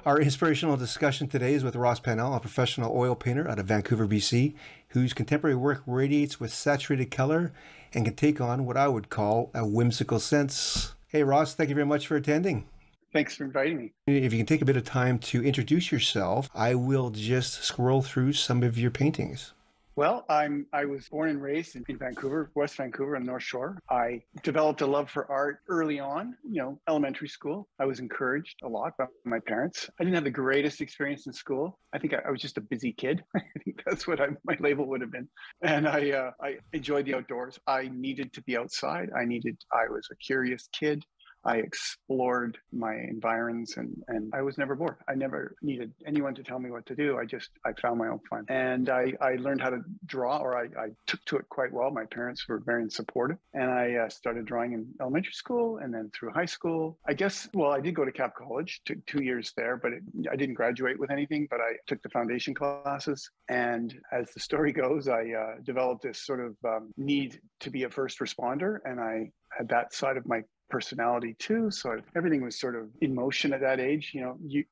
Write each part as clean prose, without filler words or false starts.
Our inspirational discussion today is with Ross Penhall, a professional oil painter out of Vancouver, BC, whose contemporary work radiates with saturated color and can take on what I would call a whimsical sense. Hey, Ross, thank you very much for attending. Thanks for inviting me. If you can take a bit of time to introduce yourself, I will just scroll through some of your paintings. Well, I was born and raised in Vancouver, West Vancouver on the North Shore. I developed a love for art early on, elementary school. I was encouraged a lot by my parents. I didn't have the greatest experience in school. I think I was just a busy kid. I think that's what my label would have been. And I enjoyed the outdoors. I needed to be outside. I was a curious kid. I explored my environs and I was never bored. I never needed anyone to tell me what to do. I found my own fun. And I learned how to draw, or I took to it quite well. My parents were very supportive. And I started drawing in elementary school and then through high school. I did go to Cap College, took 2 years there, but I didn't graduate with anything, but I took the foundation classes. And as the story goes, I developed this sort of need to be a first responder. And I had that side of my personality too. So everything was sort of in motion at that age.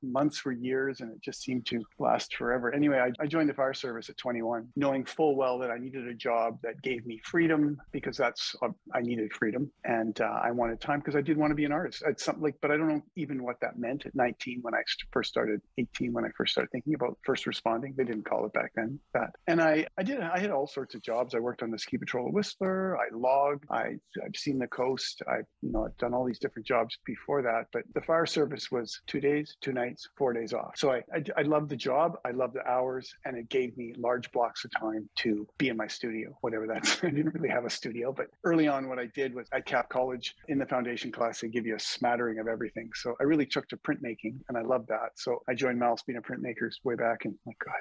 Months were years and it just seemed to last forever. Anyway, I joined the fire service at 21, knowing full well that I needed a job that gave me freedom, because I needed freedom. And I wanted time because I did want to be an artist. But I don't know even what that meant at 19 when I first started, 18 when I first started thinking about first responding. They didn't call it back then that. And I had all sorts of jobs. I worked on the ski patrol at Whistler. I logged. I've seen the coast. I've done all these different jobs before that, but the fire service was 2 days, 2 nights, 4 days off. So I loved the job. I loved the hours, and it gave me large blocks of time to be in my studio, whatever that's. I didn't really have a studio, but early on what I did was at Cap College in the foundation class, they give you a smattering of everything. So I really took to printmaking and I loved that. So I joined Malaspina Printmakers way back in,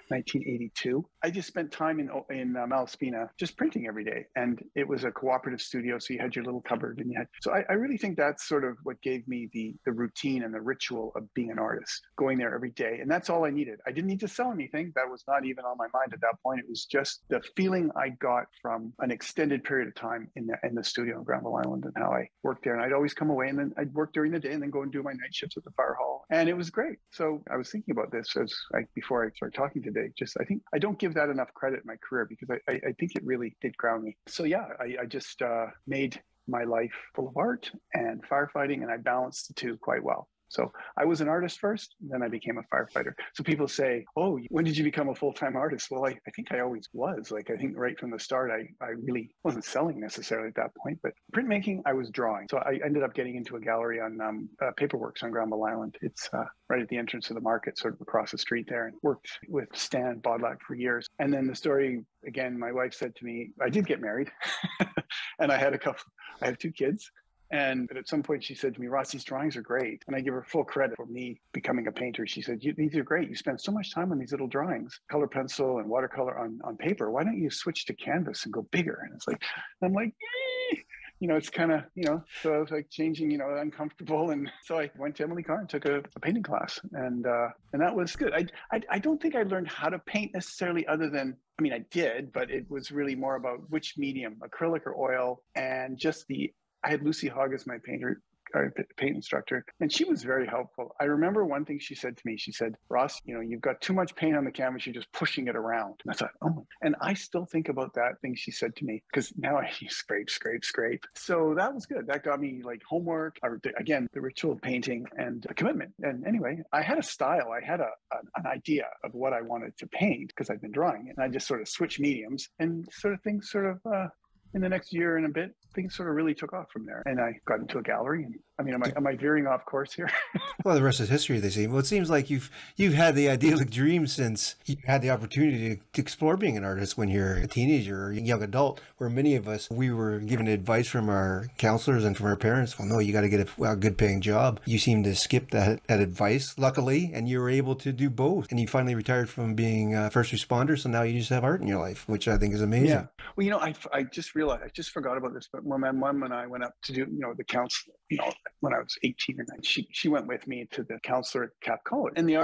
1982. I just spent time in Malaspina just printing every day. And it was a cooperative studio. So you had your little cupboard and I really think that's sort of what gave me the routine and the ritual of being an artist, going there every day. And that's all I needed. I didn't need to sell anything. That was not even on my mind at that point. It was just the feeling I got from an extended period of time in the studio in Granville Island and how I worked there. And I'd always come away and then I'd work during the day and then go and do my night shifts at the fire hall. And it was great. So I was thinking about this before I started talking today. I think I don't give that enough credit in my career because I think it really did ground me. So yeah, I just made my life full of art and firefighting, and I balanced the two quite well. So I was an artist first, then I became a firefighter. So people say, oh, when did you become a full-time artist? Well, I think I always was. I think right from the start, I really wasn't selling necessarily at that point, but printmaking, I was drawing. So I ended up getting into a gallery on Paperworks on Granville Island. It's right at the entrance of the market, sort of across the street there, and worked with Stan Bodlak for years. And then the story, again, my wife said to me, I did get married and I have 2 kids. And at some point she said to me, Ross, these drawings are great. And I give her full credit for me becoming a painter. She said, these are great. You spend so much time on these little drawings, color pencil and watercolor on paper. Why don't you switch to canvas and go bigger? And I'm like, it's kind of, so I was like changing, uncomfortable. And so I went to Emily Carr and took a painting class. And that was good. I don't think I learned how to paint necessarily other than, I did, but it was really more about which medium, acrylic or oil, and just I had Lucy Hogg as my paint instructor, and she was very helpful. I remember one thing she said to me. She said, Ross, you've got too much paint on the canvas. You're just pushing it around. And I thought, oh, and I still think about that thing she said to me because now I scrape, scrape, scrape. So that was good. That got me like homework, again, the ritual of painting and a commitment. And anyway, I had a style. I had an idea of what I wanted to paint because I'd been drawing, and I just sort of switched mediums and things in the next year and a bit, things sort of really took off from there. And I got into a gallery. And am I veering off course here? Well, the rest is history, they say. Well, it seems like you've had the idyllic dream since you had the opportunity to explore being an artist when you're a teenager or a young adult, where many of us, we were given advice from our counselors and from our parents. Well, no, you got to get a good paying job. You seem to skip that advice, luckily, and you were able to do both. And you finally retired from being a first responder. So now you just have art in your life, which I think is amazing. Yeah. Well, I just realized, I just forgot about this, but when my mom and I went up to do, the counseling, when I was 18 or 19, she went with me to the counselor at Cap College. And the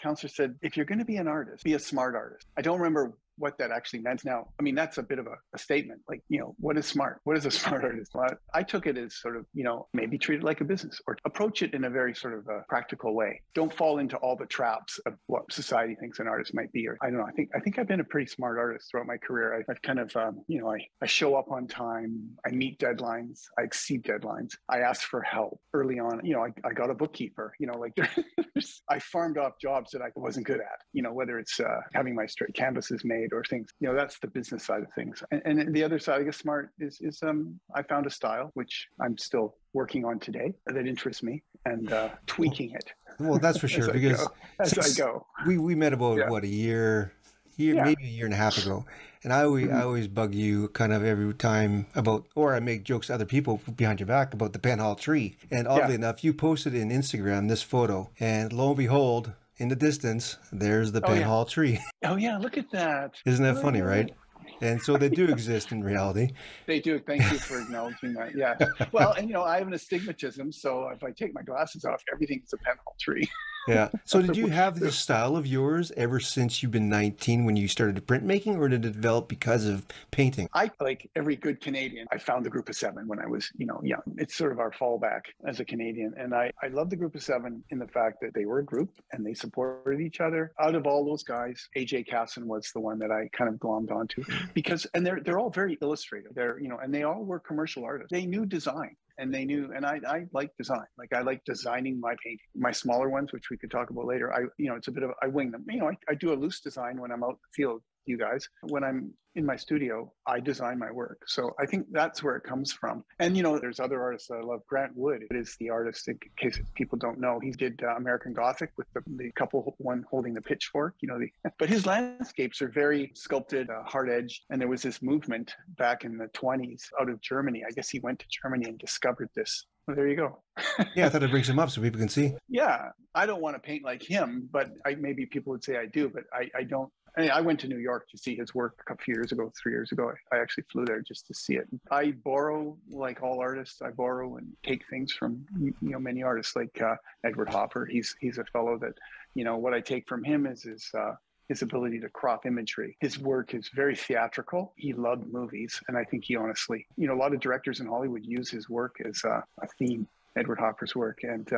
counselor said, if you're going to be an artist, be a smart artist. I don't remember what that actually meant. Now, I mean, that's a bit of a statement. Like, what is smart? What is a smart artist? Well, I took it as sort of, maybe treat it like a business or approach it in a very sort of a practical way. Don't fall into all the traps of what society thinks an artist might be. Or I don't know. I think I've been a pretty smart artist throughout my career. I've kind of, I show up on time. I meet deadlines. I exceed deadlines. I ask for help early on. I got a bookkeeper. I farmed off jobs that I wasn't good at. Whether it's having my straight canvases made or things. That's the business side of things. And the other side, I guess, smart is I found a style which I'm still working on today that interests me and tweaking it. Well, that's for sure. Because as I go, we met about what, a year, maybe a year and a half ago. And I always bug you kind of every time about, or I make jokes to other people behind your back about the Penhall tree. And oddly enough, you posted in Instagram this photo, and lo and behold, in the distance, there's the Penhall tree. Oh yeah, look at that. Isn't that funny, right? And so they do exist in reality. They do. Thank you for acknowledging that. Yeah. Well, and I have an astigmatism, so if I take my glasses off, everything's a Penhall tree. Yeah. So did you have this style of yours ever since you've been 19 when you started printmaking, or did it develop because of painting? I, like every good Canadian, I found the Group of Seven when I was, young. It's sort of our fallback as a Canadian. And I love the Group of Seven in the fact that they were a group and they supported each other. Out of all those guys, AJ Casson was the one that I kind of glommed onto because, and they're all very illustrative. They're, and they all were commercial artists. They knew design. And they knew, and I like design. Like I like designing my painting. My smaller ones, which we could talk about later, it's a bit of, I wing them. I do a loose design when I'm out in the field, you guys. When I'm in my studio, I design my work. So I think that's where it comes from. And, there's other artists that I love. Grant Wood is the artist, in case people don't know. He did American Gothic with the couple, one holding the pitchfork, but his landscapes are very sculpted, hard-edged. And there was this movement back in the 20s out of Germany. I guess he went to Germany and discovered this. Well, there you go. Yeah, I thought it brings him up so people can see. Yeah, I don't want to paint like him, but maybe people would say I do, but I don't. I went to New York to see his work a few years ago, 3 years ago. I actually flew there just to see it. I borrow, like all artists, I borrow and take things from, many artists like Edward Hopper. He's a fellow that, what I take from him is his ability to crop imagery. His work is very theatrical. He loved movies. And I think he honestly, a lot of directors in Hollywood use his work as a theme. Edward Hopper's work. And,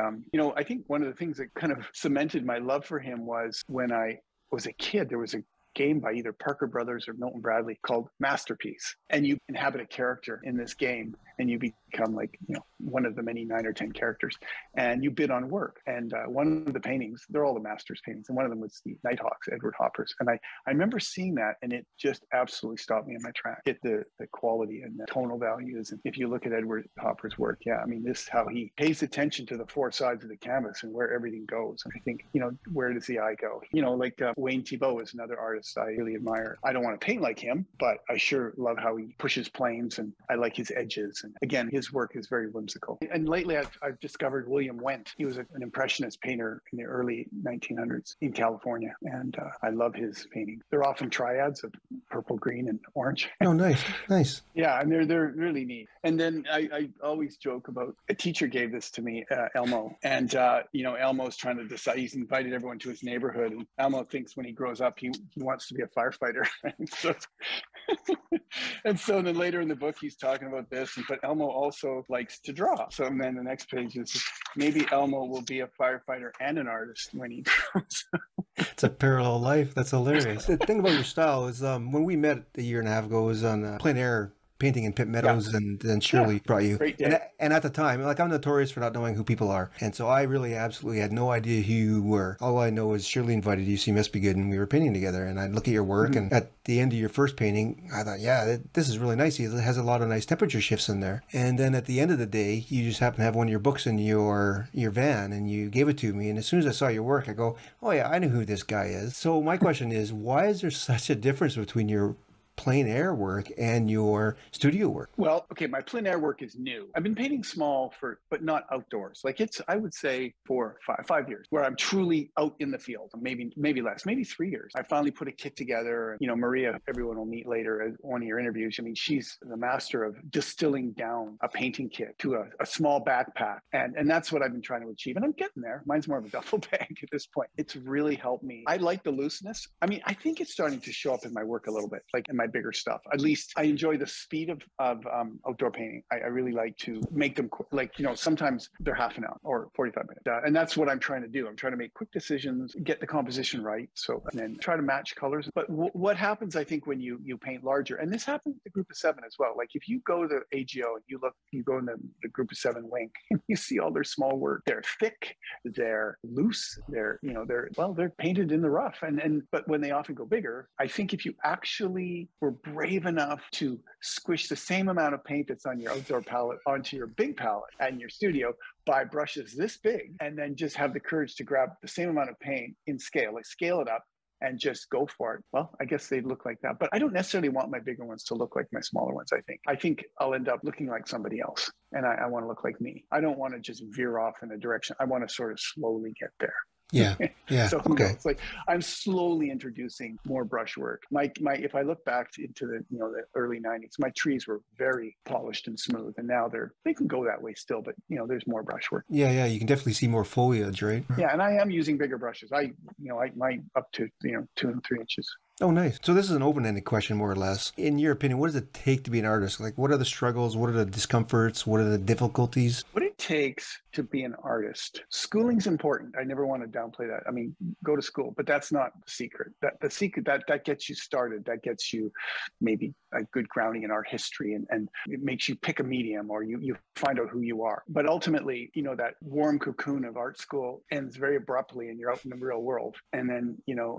I think one of the things that kind of cemented my love for him was when I was a kid, there was a game by either Parker Brothers or Milton Bradley called Masterpiece. And you inhabit a character in this game and you become like, one of the many 9 or 10 characters and you bid on work. And one of the paintings, they're all the master's paintings. And one of them was the Nighthawks, Edward Hopper's. And I remember seeing that and it just absolutely stopped me in my track. The quality and the tonal values. And if you look at Edward Hopper's work, this is how he pays attention to the 4 sides of the canvas and where everything goes. And I think, where does the eye go? Like Wayne Thiebaud is another artist I really admire. I don't want to paint like him, but I sure love how he pushes planes and I like his edges. And again, his work is very whimsical. And lately I've discovered William Wendt. He was an impressionist painter in the early 1900s in California. And I love his paintings. They're often triads of purple, green, and orange. Oh, nice. Yeah, and they're really neat. And then I always joke about, a teacher gave this to me, Elmo. And, Elmo's trying to decide, he's invited everyone to his neighborhood. And Elmo thinks when he grows up, he wants to be a firefighter. And so then later in the book, he's talking about this, but Elmo also likes to draw. So then the next page is, maybe Elmo will be a firefighter and an artist when he grows up. It's a parallel life. That's hilarious. The thing about your style is when we met a year and a half ago, it was on plein air painting in Pitt Meadows, and then Shirley brought you. And at the time, like, I'm notorious for not knowing who people are. And so I really absolutely had no idea who you were. All I know is Shirley invited you, so you must be good, and we were painting together. And I'd look at your work, and at the end of your first painting, I thought, this is really nice. It has a lot of nice temperature shifts in there. And then at the end of the day, you just happen to have one of your books in your van, and you gave it to me. And as soon as I saw your work, I go, oh yeah, I know who this guy is. So my question is, why is there such a difference between your plein air work and your studio work? Well, okay, my plein air work is new. I've been painting small but not outdoors. Like I would say 5 years where I'm truly out in the field. Maybe less, maybe 3 years. I finally put a kit together. You know, Maria, everyone will meet later at one of your interviews. I mean, she's the master of distilling down a painting kit to a small backpack. And that's what I've been trying to achieve. And I'm getting there. Mine's more of a duffel bag at this point. It's really helped me. I like the looseness. I mean, I think it's starting to show up in my work a little bit, like in my bigger stuff. At least I enjoy the speed of outdoor painting. I really like to make them like, you know, sometimes they're half an hour or 45 minutes. And that's what I'm trying to do. I'm trying to make quick decisions, get the composition right. So, and then try to match colors. But what happens, I think, when you paint larger, and this happens with the group of 7 as well. Like if you go to AGO and you go in the group of 7 wing, and you see all their small work. They're thick, they're loose, they're painted in the rough. But when they often go bigger, I think if you actually were brave enough to squish the same amount of paint that's on your outdoor palette onto your big palette and your studio, buy brushes this big, and then just have the courage to grab the same amount of paint in scale, like scale it up and just go for it. Well, I guess they'd look like that. But I don't necessarily want my bigger ones to look like my smaller ones, I think I'll end up looking like somebody else. And I want to look like me. I don't want to just veer off in a direction. I want to sort of slowly get there. Yeah. So Okay. it's like I'm slowly introducing more brushwork. My if I look back into the early 90s, my trees were very polished and smooth, and now they can go that way still, but there's more brushwork. Yeah. You can definitely see more foliage, right? Yeah, and I am using bigger brushes. I my up to 2 and 3 inches. Oh, nice. So this is an open-ended question, more or less. In your opinion, what does it take to be an artist? Like, what are the struggles? What are the discomforts? What are the difficulties? What it takes to be an artist. Schooling's important. I never want to downplay that. I mean, go to school, but that's not the secret. The secret that gets you started. That gets you maybe a good grounding in art history, and it makes you pick a medium, or you find out who you are. But ultimately, that warm cocoon of art school ends very abruptly, and you're out in the real world. And then,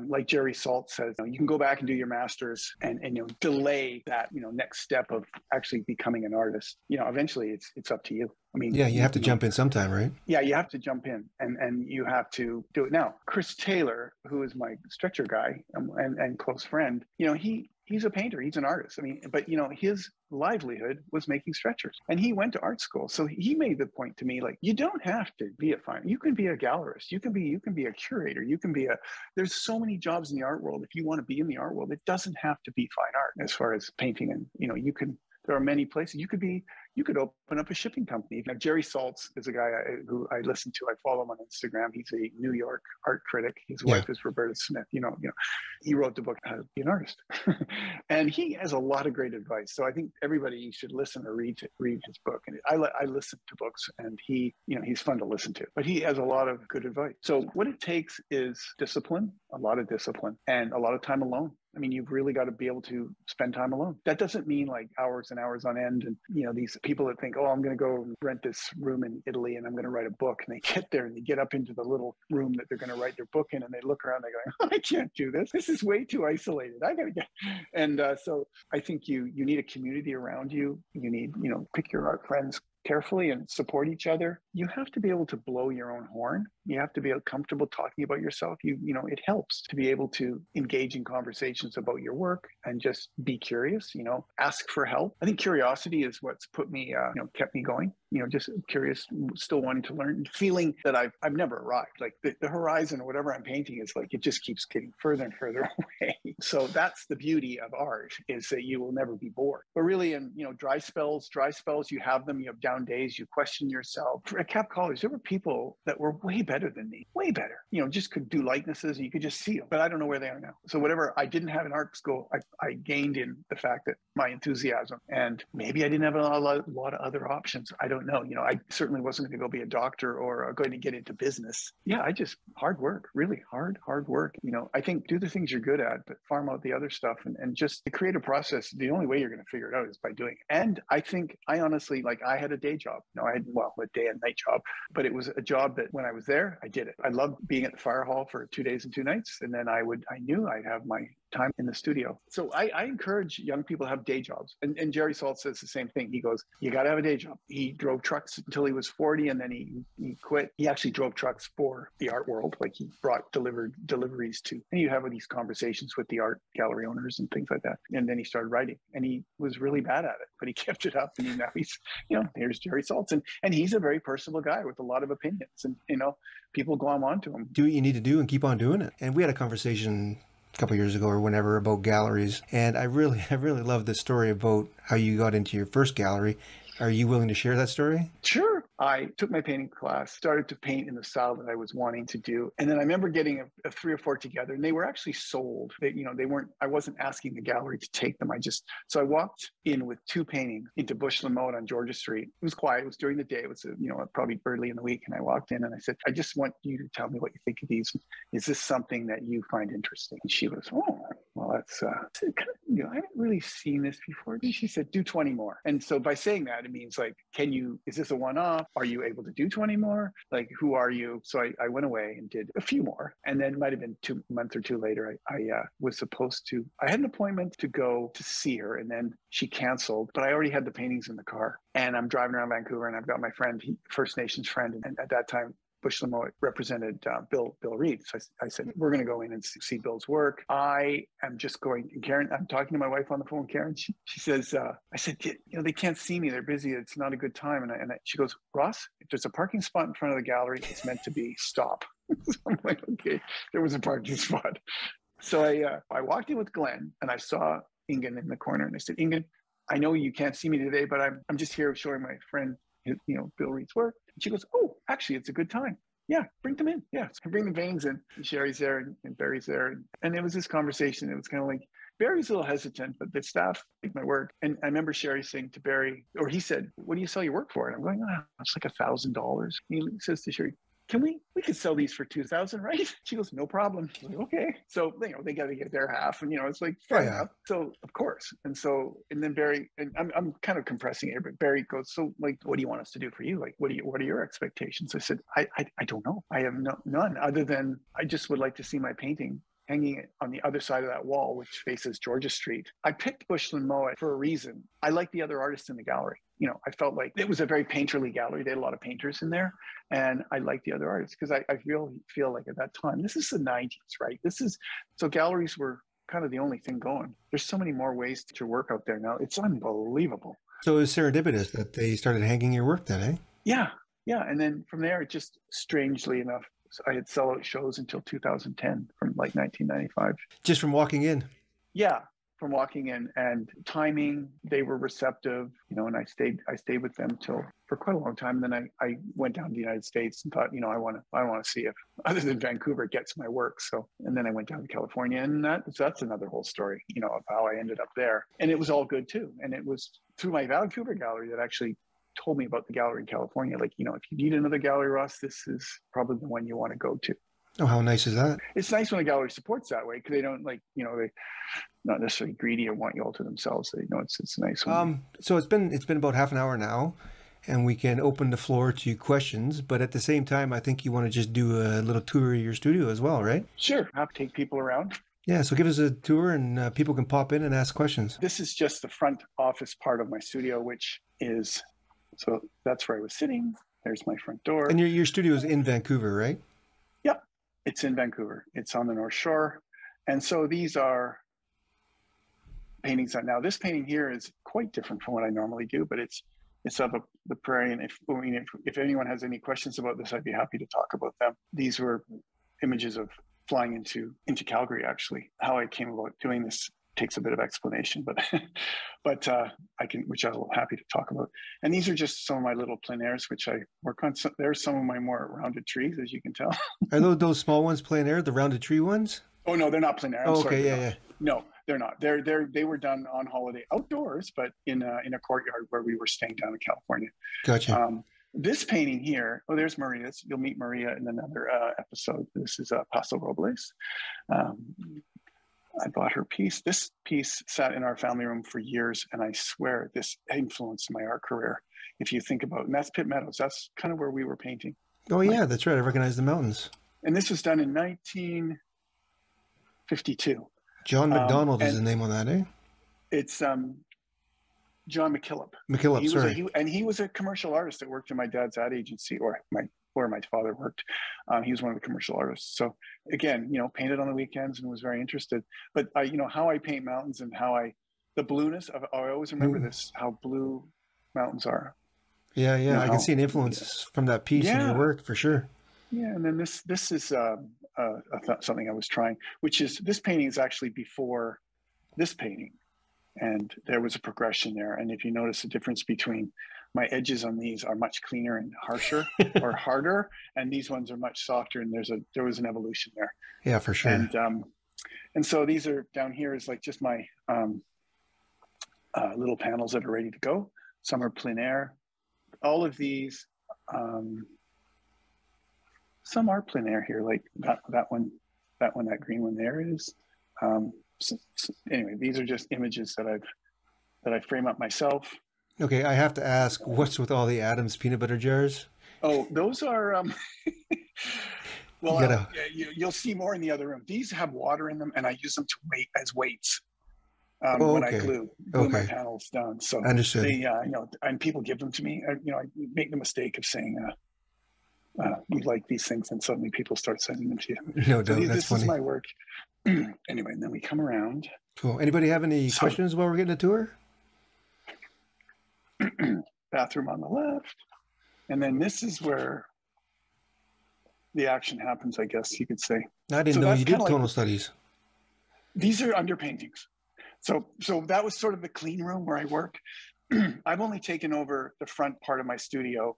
like Jerry Salt says, you can go back and do your master's and delay that next step of actually becoming an artist. Eventually it's up to you. I mean, yeah, you have to jump in sometime, right? Yeah, you have to jump in, and you have to do it. Now, Chris Taylor, who is my stretcher guy and close friend, he's a painter, he's an artist. I mean, but his livelihood was making stretchers, and he went to art school. So he made the point to me, like, you don't have to be a fine. You can be a gallerist. You can be a curator. You can be there's so many jobs in the art world. If you want to be in the art world, it doesn't have to be fine art as far as painting. And there are many places you could open up a shipping company. Now, Jerry Saltz is a guy who I listen to. I follow him on Instagram. He's a New York art critic. His wife is Roberta Smith. He wrote the book How to Be an Artist, and he has a lot of great advice. So I think everybody should listen or read his book. And I listen to books, and he's fun to listen to. But he has a lot of good advice. So what it takes is discipline, a lot of discipline, and a lot of time alone. I mean, you've really got to be able to spend time alone. That doesn't mean like hours and hours on end. And, these people that think, oh, I'm going to go rent this room in Italy and I'm going to write a book. And they get there and they get up into the little room that they're going to write their book in. And they look around, they're going, oh, I can't do this. This is way too isolated. I got to get. And so I think you need a community around you. You need, pick your art friends carefully and support each other. You have to be able to blow your own horn. You have to be comfortable talking about yourself. It helps to be able to engage in conversations about your work and just be curious, ask for help. I think curiosity is what's put me, kept me going. Just curious, still wanting to learn, feeling that I've never arrived. Like the horizon or whatever I'm painting is like, it just keeps getting further and further away. So that's the beauty of art, is that you will never be bored. But really, in dry spells, you have them. You have down days. You question yourself. At Cap College, there were people that were way better than me, way better. Just could do likenesses, and you could just see them. But I don't know where they are now. So whatever I didn't have in art school, I gained in the fact that my enthusiasm, and maybe I didn't have a lot of other options. I don't know. I certainly wasn't going to go be a doctor or going to get into business. Yeah, I just hard work, really hard work. I think do the things you're good at, but farm out the other stuff, and just the creative process. The only way you're going to figure it out is by doing it. And I think I honestly, like, I had a day job. I had a day and night job, but it was a job that when I was there, I did it. I loved being at the fire hall for 2 days and 2 nights, and then I knew I'd have my time in the studio. So I encourage young people to have day jobs. And Jerry Salt says the same thing. He goes, you got to have a day job. He drove trucks until he was 40, and then he quit. He actually drove trucks for the art world. Like he delivered deliveries to, and you have these conversations with the art gallery owners and things like that. And then he started writing, and he was really bad at it, but he kept it up. And now he's, here's Jerry Saltz. And he's a very personable guy with a lot of opinions. And, people glom onto him. Do what you need to do and keep on doing it. And we had a conversation a couple of years ago or whenever about galleries. And I really love the story about how you got into your first gallery. Are you willing to share that story? Sure. I took my painting class, started to paint in the style that I was wanting to do. And then I remember getting a 3 or 4 together, and they were actually sold. I wasn't asking the gallery to take them. So I walked in with 2 paintings into Bush Lamode on Georgia Street. It was quiet. It was during the day. It was, probably early in the week. And I walked in and I said, I just want you to tell me what you think of these. Is this something that you find interesting? And she was, oh, well, that's, I haven't really seen this before. And she said, do 20 more. And so by saying that, it means like, is this a one-off? Are you able to do 20 more? Like, who are you? So I went away and did a few more. And then it might have been 2 months or 2 later, I was supposed to, I had an appointment to go to see her, and then she canceled, but I already had the paintings in the car. And I'm driving around Vancouver, and I've got my friend, First Nations friend. And at that time, Bush Lamode represented Bill Reed. So I said, we're going to go in and see Bill's work. I am just going, Karen, I'm talking to my wife on the phone, Karen. She says, I said, they can't see me. They're busy. It's not a good time. And she goes, Ross, if there's a parking spot in front of the gallery, it's meant to be stop. So I'm like, okay, there was a parking spot. So I walked in with Glenn, and I saw Ingen in the corner, and I said, Ingen, I know you can't see me today, but I'm just here showing my friend, Bill Reed's work. And she goes, oh, actually, it's a good time. Yeah, bring them in. Yeah, so I bring the paintings in. And Sherry's there and Barry's there. And it was this conversation. It was kind of like, Barry's a little hesitant, but the staff like my work. And I remember Sherry saying to Barry, or he said, what do you sell your work for? And I'm going, it's like $1,000. He says to Sherry, we could sell these for $2,000, right? She goes, no problem. I'm like, okay. So, they got to get their half, and, it's like, fair enough. So of course. And then Barry, and I'm kind of compressing here, but Barry goes, so like, what do you want us to do for you? Like, what are your expectations? I said, I don't know. I have none other than I just would like to see my painting hanging it on the other side of that wall, which faces Georgia Street. I picked Bush Lamode for a reason. I like the other artists in the gallery. I felt like it was a very painterly gallery. They had a lot of painters in there, and I liked the other artists because I really feel like at that time, this is the 90s, right? So galleries were kind of the only thing going. There's so many more ways to work out there now. It's unbelievable. So it was serendipitous that they started hanging your work then, eh? Yeah. And then from there, it just, strangely enough, I had sellout shows until 2010 from like 1995. Just from walking in? Yeah, from walking in, and timing, they were receptive, and I stayed with them for quite a long time. And then I went down to the United States and thought, I want to see if other than Vancouver gets my work. So, and then I went down to California, and that's another whole story, of how I ended up there. And it was all good too. And it was through my Vancouver gallery that actually told me about the gallery in California. Like, if you need another gallery, Ross, this is probably the one you want to go to. Oh, how nice is that? It's nice when a gallery supports that way, because they don't they're not necessarily greedy or want you all to themselves. They it's nice. So it's been about half an hour now, and we can open the floor to questions. But at the same time, I think you want to just do a little tour of your studio as well, right? Sure. I have to take people around. Yeah, so give us a tour, and people can pop in and ask questions. This is just the front office part of my studio, which is, so that's where I was sitting. There's my front door. And your studio is in Vancouver, right? Yep, it's in Vancouver. It's on the North Shore. And so these are paintings. Now, this painting here is quite different from what I normally do, but it's of the prairie. And if anyone has any questions about this, I'd be happy to talk about them. These were images of flying into Calgary, actually. How I came about doing this takes a bit of explanation, but which I'm happy to talk about. And these are just some of my little plein airs, which I work on. There's some of my more rounded trees, as you can tell. Are those small ones plein air, the rounded tree ones? Oh no, they're not plein air. Okay, yeah. No, they're not. They were done on holiday outdoors, but in a courtyard where we were staying down in California. Gotcha. This painting here, there's Maria's. You'll meet Maria in another episode. This is Paso Robles. I bought her piece. This piece sat in our family room for years, and I swear this influenced my art career. If you think about it, and that's Pitt Meadows. That's kind of where we were painting. Oh yeah, that's right. I recognize the mountains. And this was done in 1952. John McDonald is And the name on that, eh? it's John McKillop. McKillop, He was sorry. he was a commercial artist that worked in my dad's ad agency, or my father worked. He was one of the commercial artists. So again, painted on the weekends and was very interested. But how I paint mountains and the blueness of, I always remember this, how blue mountains are. Yeah, yeah. I can see How, an influence from that piece in your yeah, work for sure. yeah. And then this is something I was trying, which is, this painting is actually before this painting. And there was a progression there. And if you notice the difference between my edges on these are much cleaner and harsher or harder, and these ones are much softer. And there was an evolution there. Yeah, for sure. And so these are down here is like just my little panels that are ready to go. Some are plein air. All of these, some are plein air here, like that one, that green one there is. So anyway, these are just images that I frame up myself. Okay, I have to ask, what's with all the Adams peanut butter jars? Oh, those are well, You gotta, you'll see more in the other room. These have water in them, and I use them to weight as weights oh, when I okay. glue my Okay. panels down. So Understood. they, and people give them to me. I make the mistake of saying, "You like these things," and suddenly people start sending them to you. No So doubt. That's this is funny. my work. Anyway, and then we come around. Cool. Anybody have any So questions while we're getting a tour? bathroom on the left, and then this is where the action happens, I guess you could say. I didn't So know that's you kind did of like, tonal studies. these are underpaintings. So that was sort of the clean room where I work. I've only taken over the front part of my studio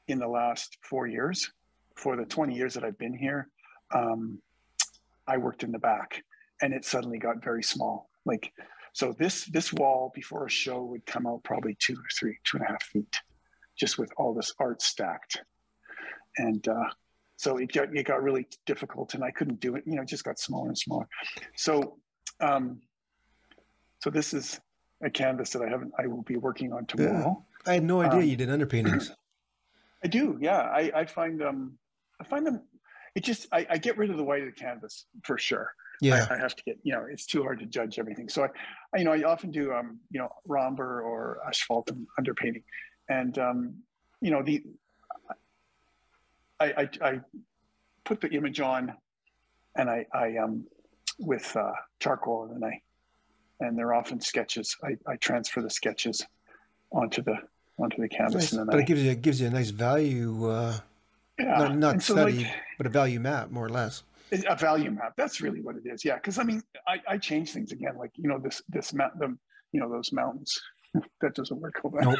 in the last 4 years. For the 20 years that I've been here, I worked in the back, and it suddenly got very small. Like, so this wall before a show would come out probably 2.5 feet, just with all this art stacked. And so it got really difficult, and I couldn't do it. It just got smaller and smaller. So so this is a canvas that I will be working on tomorrow. I had no idea you did underpaintings. I do, yeah. I find them. It just I get rid of the white of the canvas for sure. Yeah. I have to get, it's too hard to judge everything. So I often do Romber or asphalt underpainting, and I put the image on, and I with charcoal, and they're often sketches. I transfer the sketches onto the canvas, Nice. and then But it gives you a nice value, yeah. not And so study, but a value map, more or less. a value map. That's really what it is. Yeah, because I change things again. Like this map, those mountains. That doesn't work. Nope.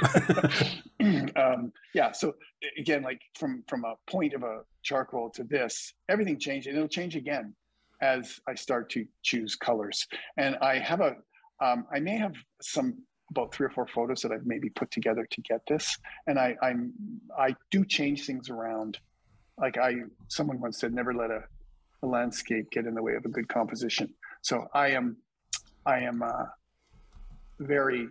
Yeah. So again, like from a point of a charcoal to this, everything changed, and it'll change again as I start to choose colors. And I have I may have about 3 or 4 photos that I've maybe put together to get this. And I do change things around. Like someone once said, never let a landscape get in the way of a good composition. So I am very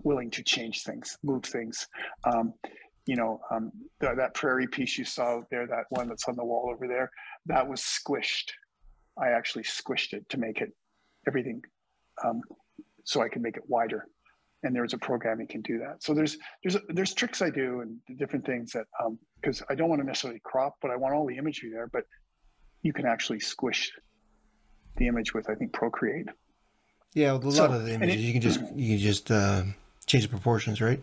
willing to change things, move things. That prairie piece you saw there, that one that's on the wall over there, that was squished. I actually squished it to make it everything, so I can make it wider. And there's a program you can do that. So there's tricks I do and different things that, because I don't want to necessarily crop, but I want all the imagery there. But you can actually squish the image with, I think, Procreate. Yeah, with a lot of the images, you can just change the proportions, right?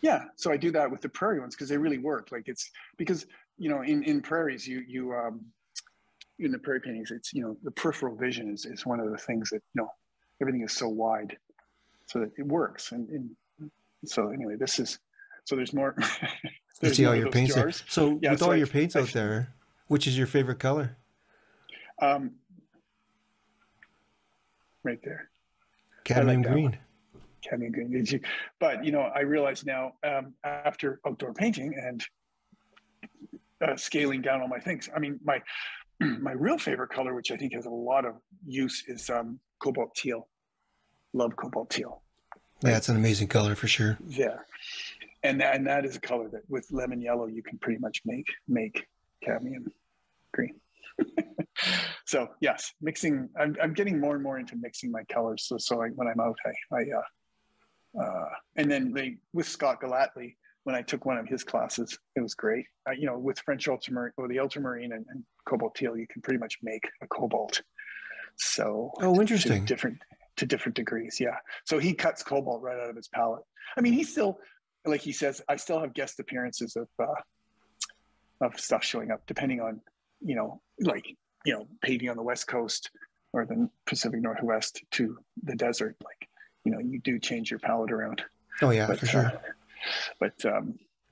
Yeah, so I do that with the prairie ones because they really work. Like it's because in prairies you in the prairie paintings, it's the peripheral vision is one of the things that everything is so wide, so that it works. And so anyway, there's more. You see all your paints there. jars. So Yeah, with so all your paints out there, which is your favorite color? Right there. Cadmium like green. Cadmium green. But I realize now, after outdoor painting and scaling down all my things, my real favorite color, which I think has a lot of use, is cobalt teal. Love cobalt teal. Right? Yeah, it's an amazing color for sure. Yeah, and that is a color that with lemon yellow you can pretty much make cadmium green. So yes, mixing. I'm getting more and more into mixing my colors. When I'm out, and then with Scott Galatly, when I took one of his classes, it was great. With French ultramarine or the ultramarine and cobalt teal, you can pretty much make a cobalt. So interesting. To different degrees, yeah. So he cuts cobalt right out of his palette. I mean, he's still, like he says, I still have guest appearances of stuff showing up, depending on, painting on the West Coast or the Pacific Northwest to the desert. Like, you do change your palette around. Oh yeah, for sure. But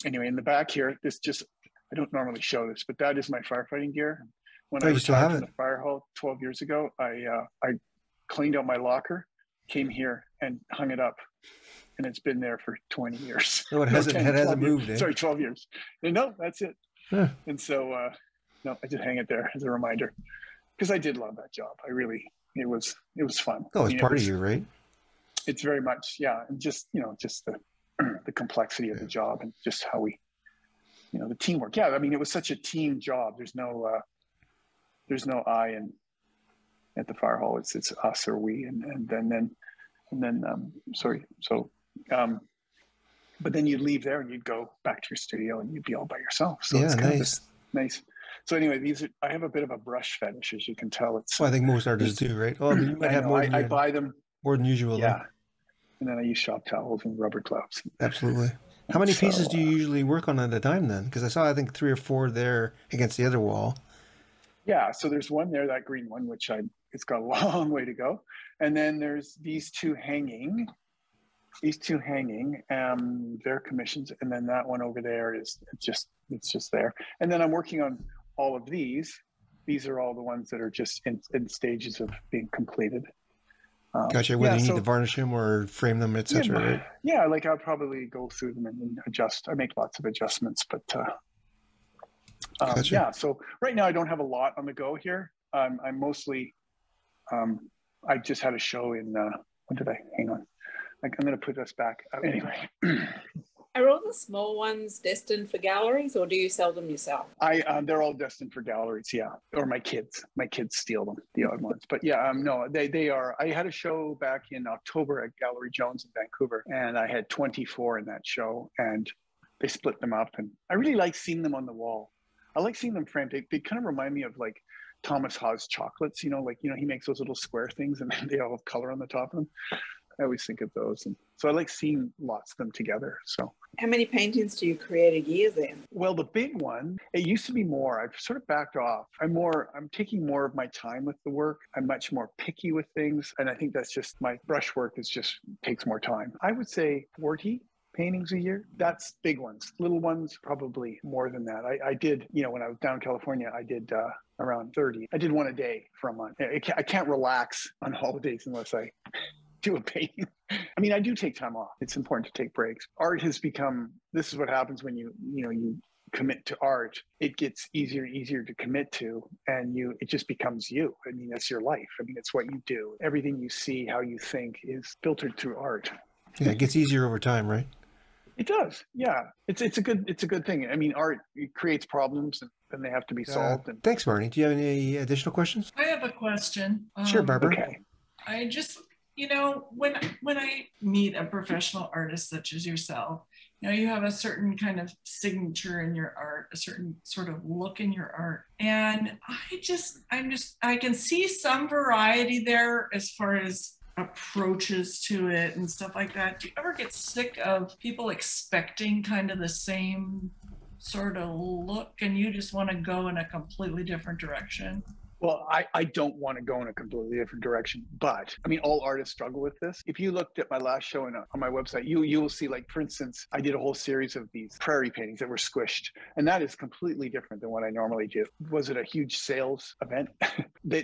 anyway, in the back here, I don't normally show this, but that is my firefighting gear. When I retired from the fire hall 12 years ago, I cleaned out my locker, came here and hung it up. And it's been there for 20 years. No, it hasn't moved. Eh? Sorry, 12 years. And no, that's it. Huh. And so, I just hang it there as a reminder. Because I did love that job. It was fun. Oh, it's part of you, right? It's very much, yeah. And just the complexity of the job and just how we, the teamwork. Yeah, I mean, it was such a team job. There's no I at the fire hall. It's us or we, and then but then you'd leave there and you'd go back to your studio and you'd be all by yourself. So it's kind of nice. So anyway, I have a bit of a brush fetish, as you can tell. I think most artists do, right? Well, you might have more. I buy them more than usual. Yeah, and then I use shop towels and rubber gloves. Absolutely. How many pieces do you usually work on at a time then? Because I think 3 or 4 there against the other wall. Yeah, so there's one there, that green one, which it's got a long way to go. And then there's these two hanging, they're commissions. And then that one over there it's just there. And then I'm working on all of these. These are all the ones that are just in stages of being completed. Gotcha. Whether you need to varnish them or frame them, etc. Yeah, right? Yeah, like I'll probably go through them and adjust. I make lots of adjustments, but gotcha. yeah. So right now I don't have a lot on the go here. I'm mostly. I just had a show in. When did I? Hang on. I'm going to put us back. Anyway. Are all the small ones destined for galleries, or do you sell them yourself? They're all destined for galleries, yeah. Or my kids steal them, the odd ones. But yeah, no, they are. I had a show back in October at Gallery Jones in Vancouver, and I had 24 in that show, and they split them up, and I really like seeing them on the wall. I like seeing them framed. They kind of remind me of like Thomas Haas chocolates, he makes those little square things, and they all have color on the top of them. I always think of those. And so I like seeing lots of them together. So how many paintings do you create a year then? Well, the big one, it used to be more. I've sort of backed off. I'm taking more of my time with the work. I'm much more picky with things. And I think that's just my brush work takes more time. I would say 40 paintings a year. That's big ones. Little ones, probably more than that. I did, when I was down in California, I did around 30. I did one a day for a month. I can't relax on holidays unless I do a painting. I mean, I do take time off. It's important to take breaks. Art has become, this is what happens when you commit to art. It gets easier and easier to commit to, and it just becomes you. I mean, that's your life. I mean, it's what you do. Everything you see, how you think is filtered through art. Yeah, it gets easier over time, right? It does. Yeah. It's a good thing. I mean, art, it creates problems and they have to be solved. Thanks, Barney. Do you have any additional questions? I have a question. Sure, Barbara. Okay. I just, when I meet a professional artist such as yourself, you have a certain kind of signature in your art, a certain sort of look in your art. And I can see some variety there as far as approaches to it and stuff like that. Do you ever get sick of people expecting kind of the same sort of look and you just want to go in a completely different direction? Well, I don't want to go in a completely different direction, but I mean, all artists struggle with this. If you looked at my last show on my website, you will see, like, for instance, I did a whole series of these prairie paintings that were squished, and that is completely different than what I normally do. Was it a huge sales event?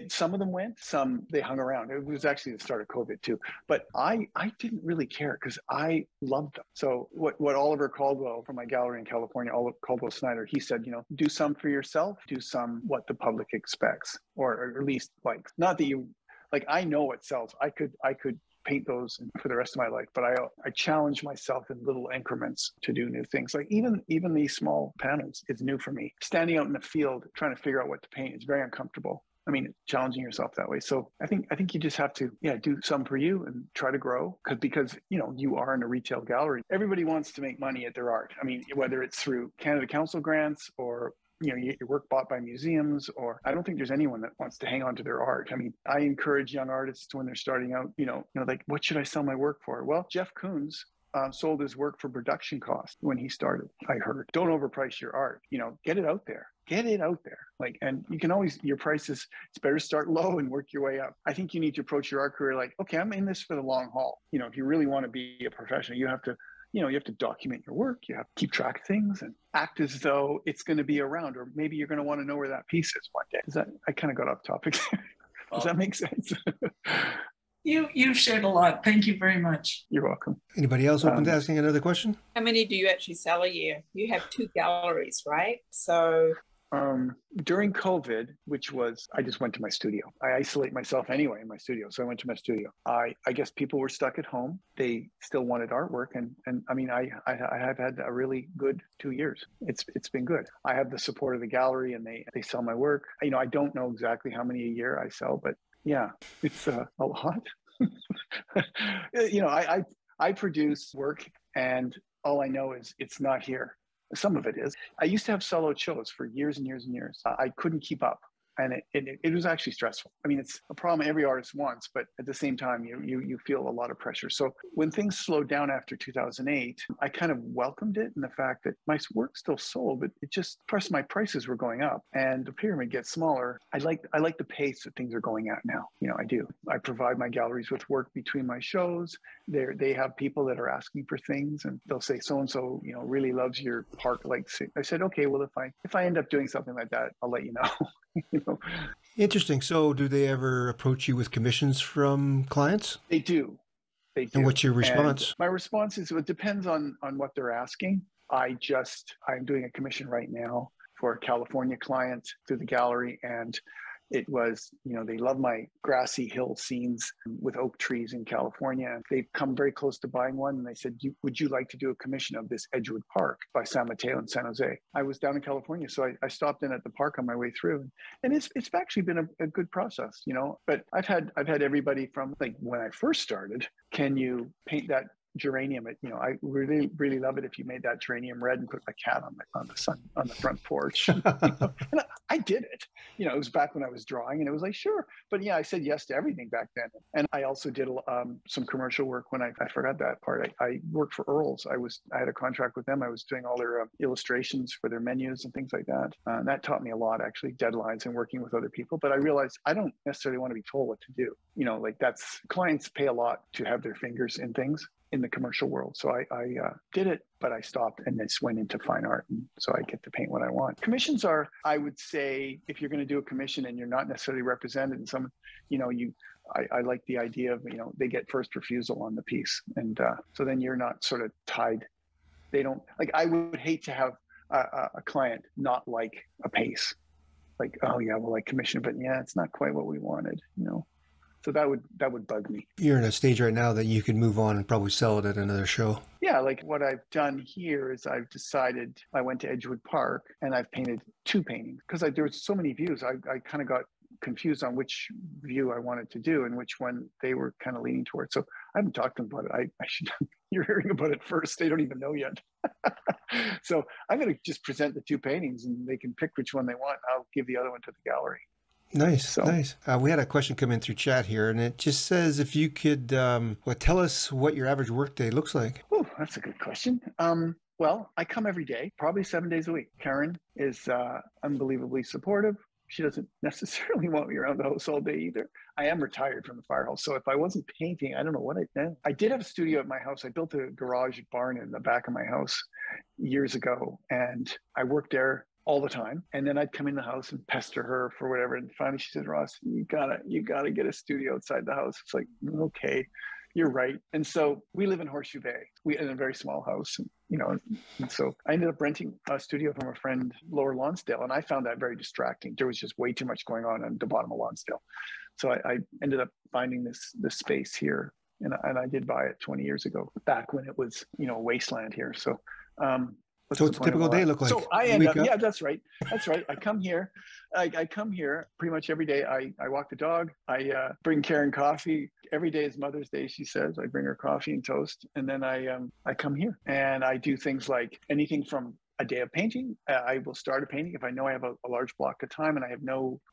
Some of them went, some they hung around. It was actually the start of COVID too, but I didn't really care because I loved them. So what Oliver Caldwell from my gallery in California, Oliver Caldwell Snyder, he said, do some for yourself, do some what the public expects. Or at least, like, not that you, like, I know what sells. I could paint those for the rest of my life, but I challenge myself in little increments to do new things. Like even these small panels is new for me. Standing out in the field trying to figure out what to paint is very uncomfortable. I mean, challenging yourself that way. So I think you just have to, do some for you and try to grow because, you are in a retail gallery. Everybody wants to make money at their art. I mean, whether it's through Canada Council grants or, you get your work bought by museums, or I don't think there's anyone that wants to hang on to their art. I mean, I encourage young artists when they're starting out, like, what should I sell my work for? Well, Jeff Koons sold his work for production cost when he started. I heard, don't overprice your art, get it out there. Get it out there. And you can always, your prices, it's better to start low and work your way up. I think you need to approach your art career like, okay, I'm in this for the long haul. If you really want to be a professional, you have to document your work. You have to keep track of things and act as though it's going to be around, or maybe you're going to want to know where that piece is one day. I kind of got off topic there. Does that make sense? You've shared a lot. Thank you very much. You're welcome. Anybody else open to asking another question? How many do you actually sell a year? You have 2 galleries, right? So during COVID, which was, I just went to my studio. I isolate myself anyway in my studio. So I went to my studio. I guess people were stuck at home. They still wanted artwork. And I mean, I have had a really good 2 years. It's been good. I have the support of the gallery and they sell my work. I don't know exactly how many a year I sell, but yeah, it's a lot. I produce work and all I know is it's not here. Some of it is. I used to have solo shows for years and years and years. I couldn't keep up. And it was actually stressful. I mean, it's a problem every artist wants, but at the same time, you feel a lot of pressure. So when things slowed down after 2008, I kind of welcomed it in the fact that my work still sold, but it just, plus my prices were going up and the pyramid gets smaller. I like the pace that things are going at now. I do. I provide my galleries with work between my shows. They have people that are asking for things and they'll say, so-and-so, really loves your park. I said, okay, well, if I end up doing something like that, I'll let you know. Interesting. So do they ever approach you with commissions from clients? They do. And what's your response? And my response is, it depends on what they're asking. I'm doing a commission right now for a California client through the gallery. And it was, they love my grassy hill scenes with oak trees in California. They've come very close to buying one. And they said, would you like to do a commission of this Edgewood Park by San Mateo in San Jose? I was down in California. So I stopped in at the park on my way through. And it's actually been a good process, but I've had everybody from when I first started, can you paint that geranium? I really, really love it if you made that geranium red and put a cat on the front porch. And I did it. It was back when I was drawing, and it was like, sure. But yeah, I said yes to everything back then. And I also did some commercial work when I forgot that part. I worked for Earls. I had a contract with them. I was doing all their illustrations for their menus and things like that. And that taught me a lot, actually, deadlines and working with other people. But I realized I don't necessarily want to be told what to do. Clients pay a lot to have their fingers in things in the commercial world. So I did it, but I stopped and just went into fine art. And so I get to paint what I want. Commissions are, I would say, if you're going to do a commission and you're not necessarily represented in some, I like the idea of, they get first refusal on the piece. And so then you're not sort of tied. They don't, I would hate to have a client not like a pace. Oh yeah, well, I commissioned, but yeah, it's not quite what we wanted, So that would bug me. You're in a stage right now that you can move on and probably sell it at another show. Yeah, what I've done here is I've decided, I went to Edgewood Park and I've painted 2 paintings because there was so many views. I kind of got confused on which view I wanted to do and which one they were kind of leaning towards. So I haven't talked to them about it. I should, you're hearing about it first. They don't even know yet. So I'm going to just present the 2 paintings and they can pick which one they want. I'll give the other one to the gallery. Nice. We had a question come in through chat here, and it just says if you could tell us what your average workday looks like. Oh, that's a good question. Well, I come every day, probably 7 days a week. Karen is unbelievably supportive. She doesn't necessarily want me around the house all day either. I am retired from the firehouse, so if I wasn't painting, I don't know what I'd do. I did have a studio at my house. I built a garage barn in the back of my house years ago, and I worked there all the time. And then I'd come in the house and pester her for whatever. And finally she said, Ross, you gotta get a studio outside the house. It's like, okay, you're right. And so we live in Horseshoe Bay. We in a very small house, and so I ended up renting a studio from a friend, Lower Lonsdale. And I found that very distracting. There was just way too much going on the bottom of Lonsdale. So I ended up finding this space here and I did buy it 20 years ago, back when it was, you know, a wasteland here. So, what's So the what's a point of typical all day that? look like? So I You end wake up, up? yeah, that's right. That's right. I come here. I come here pretty much every day. I walk the dog. I bring Karen coffee. Every day is Mother's Day, she says. I bring her coffee and toast. And then I come here and I do things like anything from a day of painting. I will start a painting. If I know I have a large block of time and I have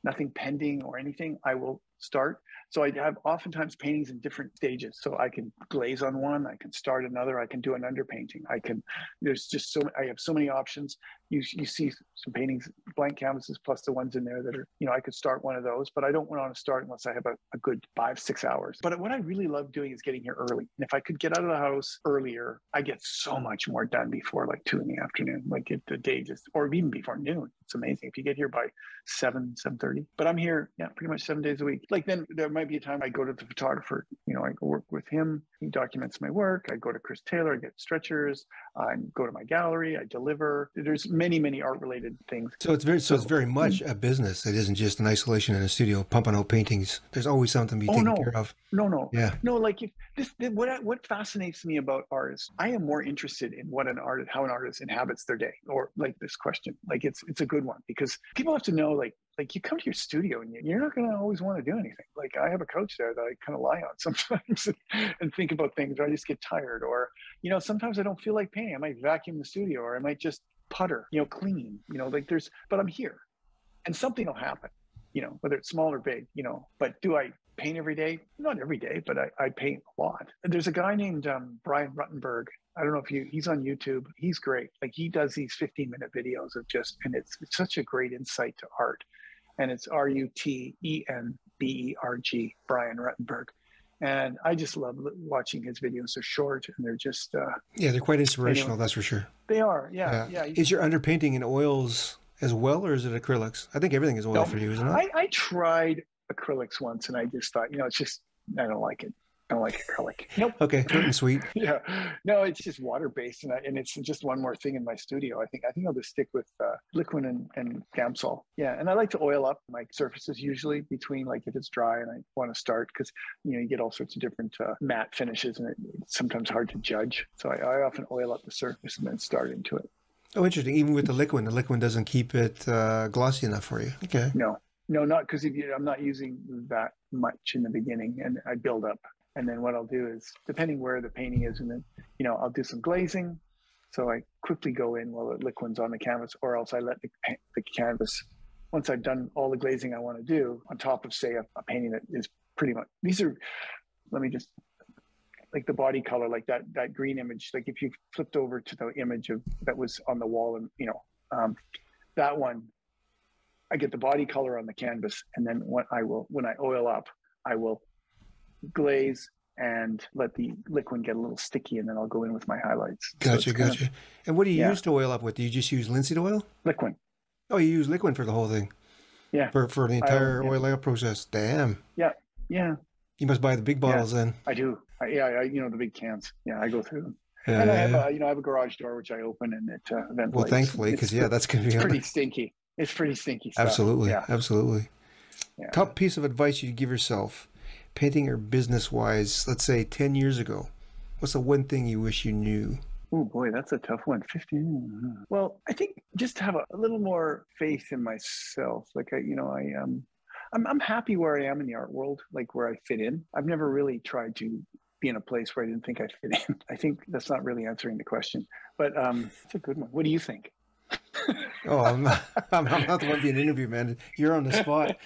nothing pending or anything, I will start. So I have oftentimes paintings in different stages. So I can glaze on one, I can start another, I can do an underpainting. There's just I have so many options. You see some paintings, blank canvases, plus the ones in there that are, you know, I could start one of those, but I don't want to start unless I have a good 5-6 hours. But what I really love doing is getting here early. And if I could get out of the house earlier, I get so much more done before like 2 p.m. Like the day just, or even before noon. It's amazing if you get here by 7:30. But I'm here, yeah, pretty much 7 days a week. Like then there might be a time I go to the photographer, you know, I go work with him. He documents my work. I go to Chris Taylor, I get stretchers. I go to my gallery. I deliver. There's many art related things. So it's very much a business. It isn't just an isolation in a studio pumping out paintings. There's always something to be taken care of. No. Yeah. No, like what fascinates me about artists, I am more interested in how an artist inhabits their day, or like this question. Like it's a good one because people have to know like you come to your studio and you're not going to always want to do anything. Like I have a couch there that I kind of lie on sometimes and think about things, or I just get tired, or, you know, sometimes I don't feel like painting. I might vacuum the studio, or I might just putter, you know, clean, you know, like but I'm here and something will happen, you know, whether it's small or big, you know. But do I paint every day? Not every day, but I paint a lot. There's a guy named Brian Ruttenberg. I don't know if he's on YouTube. He's great. Like he does these 15-minute videos of and it's such a great insight to art. And it's Ruttenberg, Brian Ruttenberg. And I just love watching his videos. They're short and they're just They're quite inspirational, anyway, that's for sure. they are. Yeah. Is your underpainting in oils as well, or is it acrylics? I think everything is oil for you, isn't it? I tried acrylics once and I just thought, you know, it's just, I don't like it. I don't like acrylic. Nope. Okay, short and sweet. Yeah. No, it's just water-based, and it's just one more thing in my studio. I think I'll just stick with liquid and Gamsol. Yeah, and I like to oil up my surfaces usually between, like, if it's dry and I want to start, because, you know, you get all sorts of different matte finishes and it's sometimes hard to judge. So I often oil up the surface and then start into it. Oh, interesting. Even with the liquid doesn't keep it glossy enough for you. Okay. No, not because I'm not using that much in the beginning, and I build up. And then what I'll do is, depending where the painting is, and then, you know, I'll do some glazing. So I quickly go in while the liquid's on the canvas, or else I let the canvas, once I've done all the glazing I want to do, on top of, say, a painting that is pretty much, let me just, like the body color, like that green image, like if you flipped over to the image that was on the wall, and, you know, that one, I get the body color on the canvas, and then when I oil up, I will glaze and let the liquid get a little sticky, and then I'll go in with my highlights. Gotcha. And what do you use to oil up with? Do you just use linseed oil? Liquid. Oh, you use liquid for the whole thing? Yeah. For the entire oil out process. Damn. Yeah. You must buy the big bottles then. I do. You know, the big cans. Yeah, I go through them. And I have I have a garage door which I open, and it ventilates. Well, thankfully, because that's going to be pretty stinky. It's pretty stinky stuff. Absolutely. Yeah. Absolutely. Yeah. Top piece of advice you'd give yourself, painting or business-wise, let's say 10 years ago. What's the one thing you wish you knew? Oh boy, that's a tough one. 15. Well, I think just to have a little more faith in myself. Like I'm happy where I am in the art world, like where I fit in. I've never really tried to be in a place where I didn't think I fit in. I think that's not really answering the question, but it's a good one. What do you think? Oh, I'm not the one being interviewed, man. You're on the spot.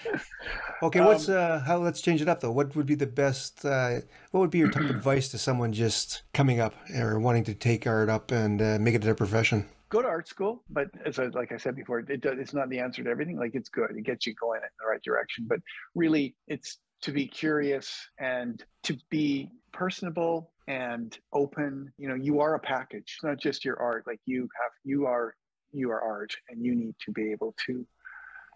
Okay, let's change it up though. What would be the best, what would be your top advice to someone just coming up or wanting to take art up and make it their profession? Go to art school, but like I said before, it's not the answer to everything. Like it's good. It gets you going in the right direction, but really it's to be curious and to be personable and open. You know, you are a package. It's not just your art. Like you are art, and you need to be able to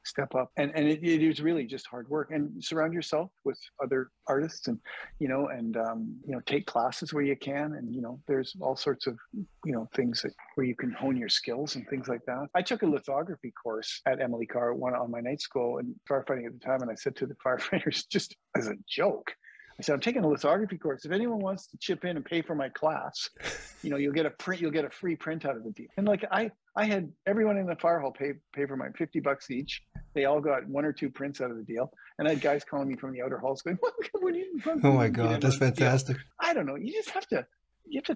step up, and it is really just hard work, and surround yourself with other artists, and take classes where you can, and there's all sorts of things where you can hone your skills and things like that. I took a lithography course at Emily Carr, one on my night school and firefighting at the time, and I said to the firefighters, just as a joke, I said, I'm taking a lithography course. If anyone wants to chip in and pay for my class, you'll get a free print out of the deal. And like I had everyone in the fire hall pay for my $50 each. They all got 1 or 2 prints out of the deal. And I had guys calling me from the outer halls going, what do you Oh my God, that's fantastic. I don't know. You have to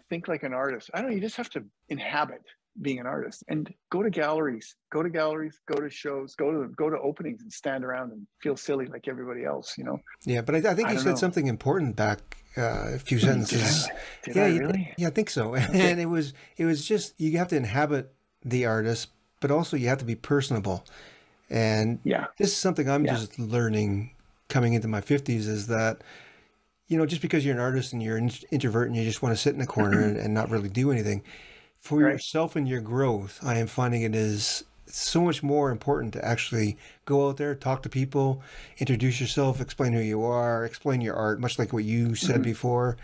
think like an artist. I don't know. You just have to inhabit being an artist and go to galleries, go to shows, go to openings and stand around and feel silly like everybody else, Yeah, but I think you said something important back a few sentences. Did I really? Yeah, I think so. And it was just, you have to inhabit the artist, but also you have to be personable. And this is something I'm just learning coming into my 50s, is that, just because you're an artist and you're an introvert and you just want to sit in a corner and not really do anything, for yourself and your growth, I am finding it is so much more important to actually go out there, talk to people, introduce yourself, explain who you are, explain your art, much like what you said before,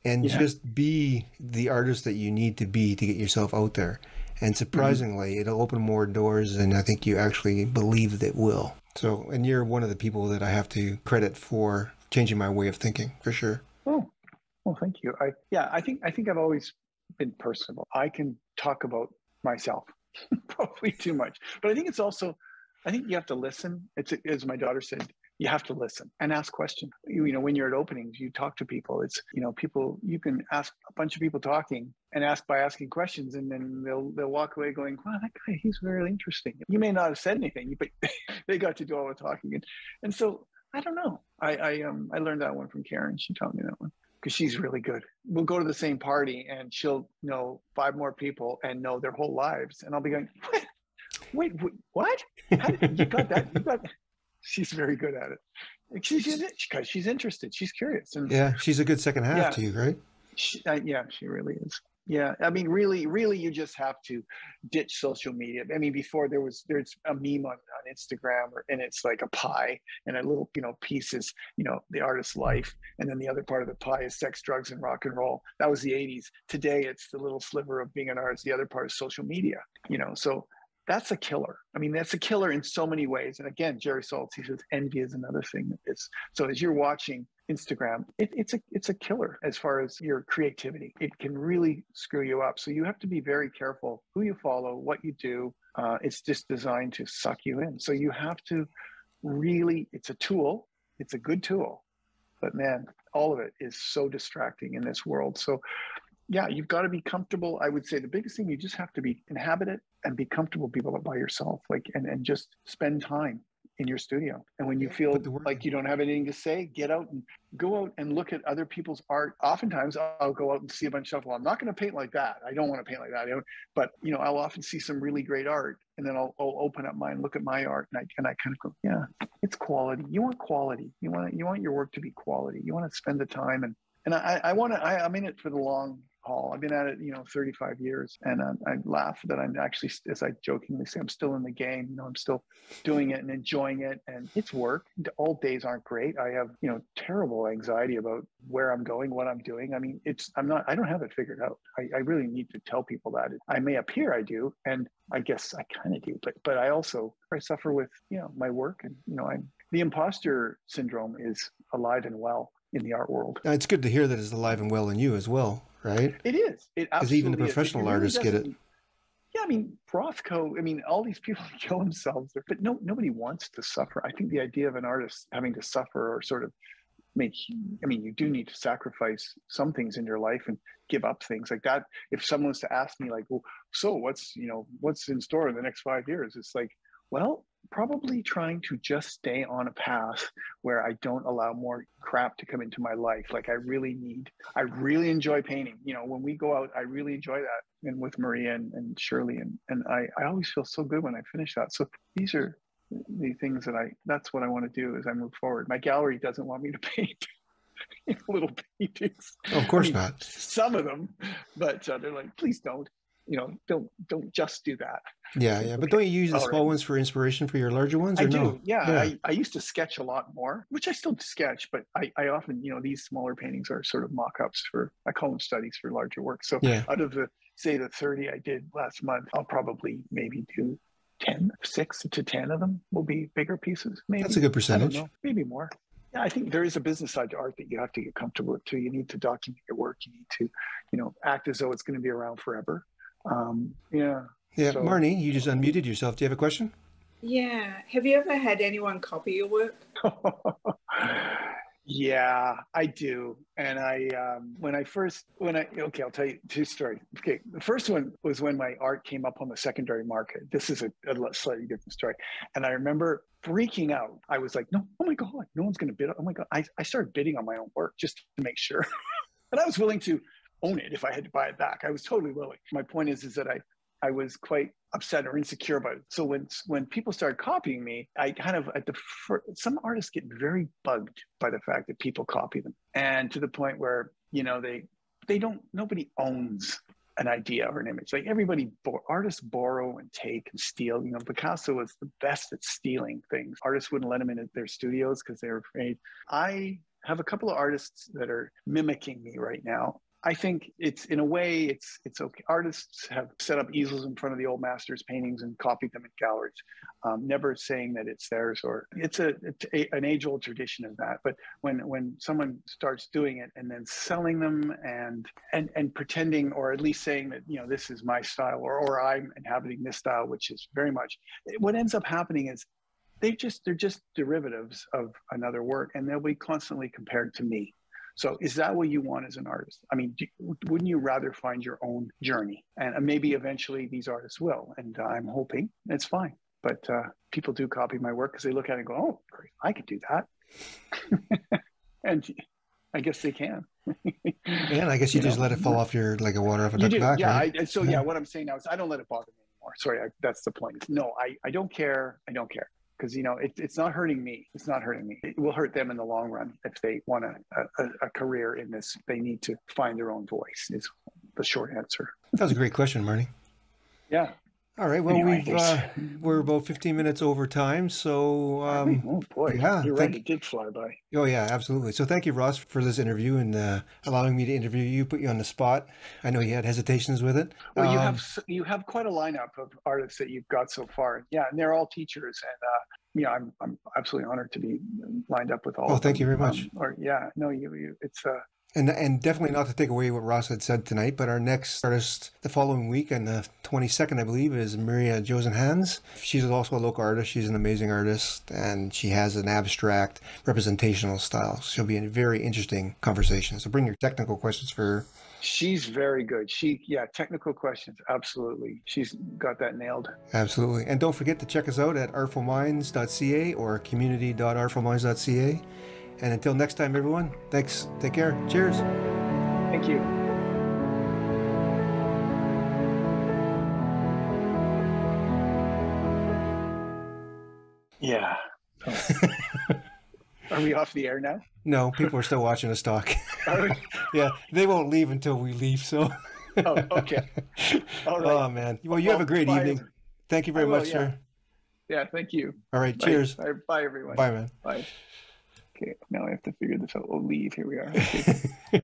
and just be the artist that you need to be to get yourself out there. And surprisingly, it'll open more doors than I think you actually believe that it will. So, and you're one of the people that I have to credit for changing my way of thinking, for sure. Oh, well, thank you. I think I've always been personable. I can talk about myself probably too much, but I think you have to listen. It's, as my daughter said, you have to listen and ask questions. When you're at openings, you talk to people. It's, people, you can ask a bunch of people talking and asking questions, and then they'll walk away going, wow, that guy, he's very interesting. You may not have said anything, but they got to do all the talking. And so I don't know. I learned that one from Karen. She taught me that one, because she's really good. We'll go to the same party and she'll know 5 more people and know their whole lives. And I'll be going, wait, what? How did you got that? She's very good at it. Because she's interested. She's curious. And yeah, she's a good second half to you, right? She really is. Yeah, I mean, really, you just have to ditch social media. I mean, before there's a meme on Instagram, and it's like a pie, and a little, piece is, the artist's life, and then the other part of the pie is sex, drugs, and rock and roll. That was the 80s. Today, it's the little sliver of being an artist. The other part is social media. So that's a killer. I mean, that's a killer in so many ways. And again, Jerry Saltz, he says envy is another thing. So as you're watching Instagram, it's a killer as far as your creativity. It can really screw you up. So you have to be very careful who you follow, what you do. It's just designed to suck you in. So you have to really, it's a tool. It's a good tool. But man, all of it is so distracting in this world. So yeah, you've got to be comfortable. I would say the biggest thing, you just have to inhabit it and be comfortable people by yourself, and just spend time in your studio. And when you feel like you don't have anything to say, go out and look at other people's art. Oftentimes I'll go out and see a bunch of stuff. Well, I'm not going to paint like that. I don't want to paint like that. But I'll often see some really great art, and then I'll open up mine, look at my art, and I kind of go, yeah, it's quality. You want quality. You want your work to be quality. You want to spend the time, and I'm in it for the long haul. I've been at it, 35 years, and I laugh that I'm actually, as I jokingly say, I'm still in the game. I'm still doing it and enjoying it, and it's work. All days aren't great. I have, terrible anxiety about where I'm going, what I'm doing. I mean, I don't have it figured out. I really need to tell people that. I may appear I do, and I guess I kind of do, but I suffer with, my work, and, the imposter syndrome is alive and well in the art world. It's good to hear that it's alive and well in you as well, right? It is. It absolutely is. Because even the professional artists get it. Yeah, I mean, Rothko, all these people kill themselves, but nobody wants to suffer. I think the idea of an artist having to suffer or sort of you do need to sacrifice some things in your life and give up things like that. If someone was to ask me like, well, so what's in store in the next 5 years? It's like, well, probably trying to just stay on a path where I don't allow more crap to come into my life. Like I really enjoy painting. When we go out, I really enjoy that. And with Maria and Shirley, and I always feel so good when I finish that. So these are the things that's what I want to do as I move forward. My gallery doesn't want me to paint little paintings. Of course not. Some of them, but they're like, please don't. Don't just do that. Yeah. Okay. But don't you use the small ones for inspiration for your larger ones? Or I do. No? Yeah. I used to sketch a lot more, which I still sketch, but I often, these smaller paintings are sort of mock-ups I call them studies for larger work. So out of the 30 I did last month, I'll probably maybe do 6 to 10 of them will be bigger pieces. Maybe. That's a good percentage. I don't know, maybe more. Yeah, I think there is a business side to art that you have to get comfortable with too. You need to document your work. You need to, act as though it's going to be around forever. Yeah. Yeah, So, Marnie, you just unmuted yourself. Do you have a question? Yeah. Have you ever had anyone copy your work? yeah, I do. And okay, I'll tell you two stories. Okay, the first one was when my art came up on the secondary market. This is a slightly different story. And I remember freaking out. I was like, no, oh my God, no one's going to bid. Oh my God. I started bidding on my own work just to make sure. And I was willing to own it if I had to buy it back. I was totally willing. My point is that I was quite upset or insecure about it. So when people started copying me, I kind of some artists get very bugged by the fact that people copy them, and to the point where nobody owns an idea or an image. Like artists borrow and take and steal. Picasso was the best at stealing things. Artists wouldn't let him in their studios because they were afraid. I have a couple of artists that are mimicking me right now. I think it's, in a way, it's okay. Artists have set up easels in front of the old masters' paintings and copied them in galleries, never saying that it's theirs, or it's an age-old tradition of that. But when someone starts doing it and then selling them and pretending, or at least saying that this is my style, or I'm inhabiting this style, which is very much what ends up happening is they're just derivatives of another work, and they'll be constantly compared to me. So is that what you want as an artist? I mean, wouldn't you rather find your own journey? And maybe eventually these artists will, and I'm hoping it's fine. But people do copy my work because they look at it and go, oh, great, I could do that. And I guess they can. And I guess you just let it fall off like a water off a duck's back, yeah. right? What I'm saying now is I don't let it bother me anymore. Sorry, that's the point. No, I don't care. I don't care. Because it's not hurting me. It's not hurting me. It will hurt them in the long run if they want a career in this. They need to find their own voice. Is the short answer. That was a great question, Marnie. Yeah. All right. Well, Anyway, we're about 15 minutes over time. So, oh boy, yeah, you're right. It did fly by. Oh yeah, absolutely. So thank you, Ross, for this interview and allowing me to interview you, put you on the spot. I know you had hesitations with it. Well, you have quite a lineup of artists that you've got so far. Yeah, and they're all teachers, and I'm absolutely honored to be lined up with all. Oh, of thank them. you very much. It's And definitely not to take away what Ross had said tonight, but our next artist the following week, on the 22nd, I believe, is Maria Josenhans. She's also a local artist. She's an amazing artist, and she has an abstract representational style. She'll be a very interesting conversation. So bring your technical questions for her. She's very good. Technical questions. Absolutely. She's got that nailed. Absolutely. And don't forget to check us out at artfulminds.ca or community.artfulminds.ca. And until next time, everyone, thanks. Take care. Cheers. Thank you. Yeah. Are we off the air now? No, people are still watching us talk. Yeah, they won't leave until we leave, so. Oh, okay. All right. Oh, man. Well, you have a great evening. Thank you very much, sir. Yeah, thank you. All right, Bye. cheers. Bye, everyone. Bye, man. Bye. Okay, now I have to figure this out. We'll leave. Here we are. Okay.